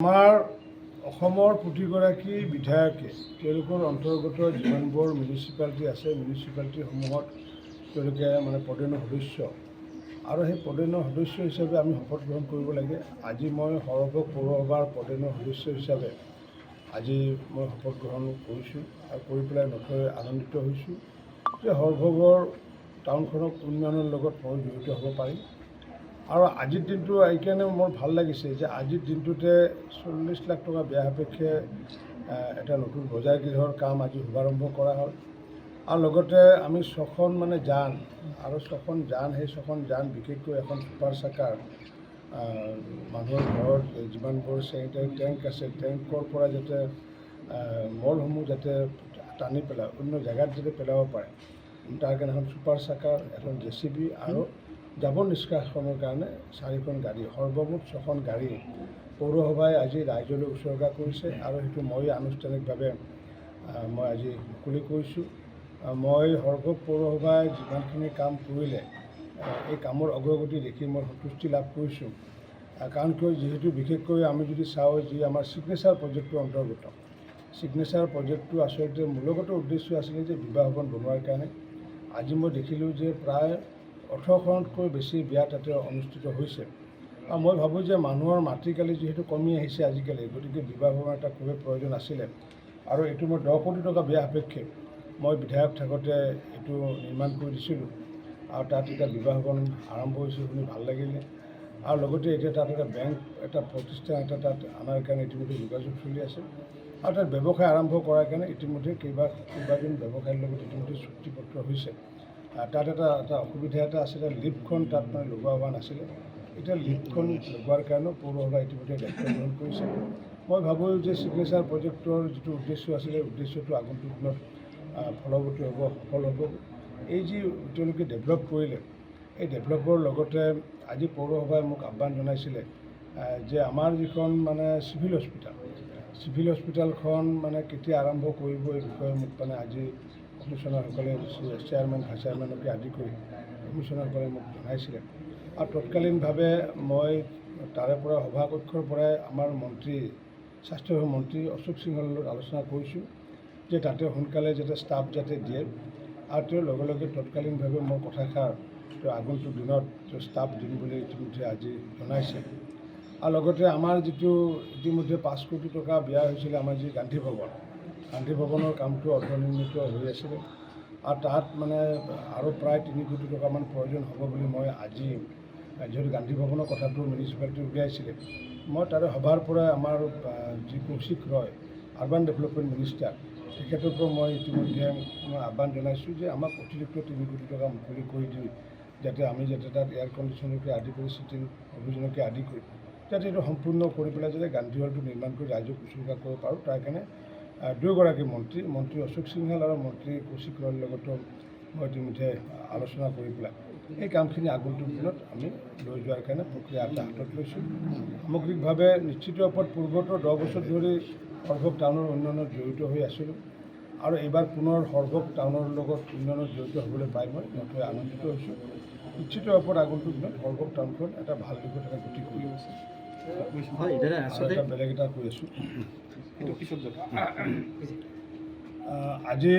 আমাৰ অসমৰ প্ৰতিগৰাকী বিধায়কে তেওঁলোকৰ অন্তৰ্গত যিমানবোৰ মিউনিচিপালিটি আছে মিউনিচিপালিটিসমূহত তেওঁলোকে পদেন সদস্য আৰু সেই পদেন সদস্য হিচাপে আমি শপত গ্ৰহণ কৰিব লাগে। আজি মই সৰভোগ পৌৰসভাৰ পদেন সদস্য হিচাপে আজি মই শপত গ্ৰহণ কৰিছোঁ আৰু কৰি পেলাই নথৈ আনন্দিত হৈছোঁ যে সৰভোগৰ টাউনখনক উন্নয়নৰ লগত মই জড়িত হ'ব পাৰিম। আৰু আজিৰ দিনটো এইকাৰণে মোৰ ভাল লাগিছে যে আজিৰ দিনটোতে 40 লাখ টকা ব্যয় সাপেক্ষে এটা নতুন বজাৰ গৃহৰ কাম আজি শুভাৰম্ভ কৰা হ'ল। আৰু লগতে আমি ছখন যান আৰু ছখন যান সেই ছখন যান বিশেষকৈ এখন ছুপাৰ চাকাৰ মানুহৰ ঘৰত যিমানবোৰ চেনিটাৰী টেংক আছে টেংকৰ পৰা যাতে মলসমূহ যাতে টানি পেলাই অন্য জেগাত যাতে পেলাব পাৰে তাৰ কাৰণে এখন ছুপাৰ চাকাৰ এখন JCB আৰু জাবৰ নিষ্কাশনৰ কাৰণে 4খন গাড়ী সৰ্বমুঠ 6খন গাড়ী পৌৰসভাই আজি ৰাইজলৈ উৎসৰ্গা কৰিছে আৰু সেইটো মই আনুষ্ঠানিকভাৱে মই আজি মুকলি কৰিছোঁ। মই সৰভোগ পৌৰসভাই যিমানখিনি কাম কৰিলে এই কামৰ অগ্ৰগতি দেখি মই সন্তুষ্টি লাভ কৰিছোঁ। কাৰণ কিয় যিহেতু বিশেষকৈ আমি যদি চাওঁ যি আমাৰ ছিগনেচাৰ প্ৰজেক্টটোৰ অন্তৰ্গত ছিগনেচাৰ প্ৰজেক্টটো আচলতে মূলগত উদ্দেশ্য আছিলে যে বিবাহ ভৱন বনোৱাৰ কাৰণে। আজি মই দেখিলোঁ যে প্ৰায় 18খনতকৈ বেছি বিয়া তাতে অনুষ্ঠিত হৈছে আৰু মই ভাবোঁ যে মানুহৰ মাটিকালি যিহেতু কমি আহিছে আজিকালি, গতিকে বিবাহ ভৱন এটা খুবেই প্ৰয়োজন আছিলে আৰু এইটো মই 10 কোটি টকা ব্যয় সাপেক্ষে মই বিধায়ক থাকোঁতে এইটো নিৰ্মাণ কৰি দিছিলোঁ আৰু তাত এতিয়া বিবাহ ভৱন আৰম্ভ হৈছে শুনি ভাল লাগিলে। আৰু লগতে এতিয়া তাত এটা বেংক এটা প্ৰতিষ্ঠান এটা তাত অনাৰ কাৰণে ইতিমধ্যে যোগাযোগ চলি আছে আৰু তাত ব্যৱসায় আৰম্ভ কৰাৰ কাৰণে ইতিমধ্যে কেইবাজন ব্যৱসায়ীৰ লগত ইতিমধ্যে চুক্তিপত্ৰ হৈছে। তাত এটা অসুবিধা এটা আছিলে, লিফ্টখন তাত লগোৱা হোৱা নাছিলে। এতিয়া লিফ্টখন লগোৱাৰ কাৰণেও পৌৰসভাই ইতিমধ্যে দায়িত্ব গ্ৰহণ কৰিছে। মই ভাবোঁ যে ছিগনেচাৰ প্ৰজেক্টৰ যিটো উদ্দেশ্য আছিলে উদ্দেশ্যটো আগন্তুক দিনত ফলৱতী হ'ব, সফল হ'ব। এই যি তেওঁলোকে ডেভেলপ কৰিলে এই ডেভেলপৰ লগতে আজি পৌৰসভাই মোক আহ্বান জনাইছিলে যে আমাৰ যিখন চিভিল হস্পিটেলখন কেতিয়া আৰম্ভ কৰিব এই বিষয়ে মোক আজি কমিশ্যনাৰসকলে চেয়াৰমেন ভাইচ চেয়াৰমেনকে আদি কৰি কমিশ্যনাৰসকলে মোক জনাইছিলে আৰু তৎকালীনভাৱে মই তাৰে পৰা সভাকক্ষৰ পৰাই আমাৰ স্বাস্থ্য মন্ত্ৰী অশোক সিংহৰ লগত আলোচনা কৰিছোঁ যে তাতে সোনকালে যাতে ষ্টাফ যাতে দিয়ে আৰু তেওঁৰ লগে লগে তৎকালীনভাৱে মোৰ কথাষাৰ তেওঁ আগন্তুক দিনত ষ্টাফ দিম বুলি ইতিমধ্যে আজি জনাইছে। আৰু লগতে আমাৰ যিটো ইতিমধ্যে 5 কোটি টকা ব্যয় হৈছিলে আমাৰ যি গান্ধী ভৱনৰ কামটো অৰ্ধনিৰ্মিত হৈ আছিলে আৰু তাত আৰু প্ৰায় 3 কোটি টকামান প্ৰয়োজন হ'ব বুলি মই আজি যিহেতু গান্ধী ভৱনৰ কথাটো মিউনিচিপালিটি উলিয়াইছিলে মই তাৰে সভাৰ পৰাই আমাৰ যি কৌশিক ৰয় আৰ্বান ডেভেলপমেণ্ট মিনিষ্টাৰ তেখেতকো মই ইতিমধ্যে আহ্বান জনাইছোঁ যে আমাক অতিৰিক্ত 3 কোটি টকা মুকলি কৰি দি যাতে আমি তাত এয়াৰ কণ্ডিশ্যনকে আদি কৰি চিটিং অভিযানকে আদি কৰি যাতে এইটো সম্পূৰ্ণ কৰি পেলাই যাতে গান্ধী হলটো নিৰ্মাণ কৰি ৰাইজক উৎসৰ্গা কৰিব পাৰোঁ। তাৰ কাৰণে দুয়োগৰাকী মন্ত্ৰী অশোক সিংহাল আৰু মন্ত্ৰী কৌশিক ৰয়ৰ লগতো মই ইতিমধ্যে আলোচনা কৰি পেলাই এই কামখিনি আগন্তুক দিনত আমি লৈ যোৱাৰ কাৰণে প্ৰক্ৰিয়া এটা হাতত লৈছোঁ। সামগ্ৰিকভাৱে নিশ্চিত ওপৰত পূৰ্বতো 10 বছৰ ধৰি সৰভোগ টাউনৰ উন্নয়নত জড়িত হৈ আছিলোঁ আৰু এইবাৰ পুনৰ সৰভোগ টাউনৰ লগত উন্নয়নত জড়িত হ'বলৈ পাই মই নথৈ আনন্দিত হৈছোঁ। নিশ্চিত ওপৰত আগন্তুক দিনত সৰভোগ টাউনখন এটা ভাল দিশত এটা গতি কৰি আছে। এটা বেলেগ এটা কৈ আছোঁ আজি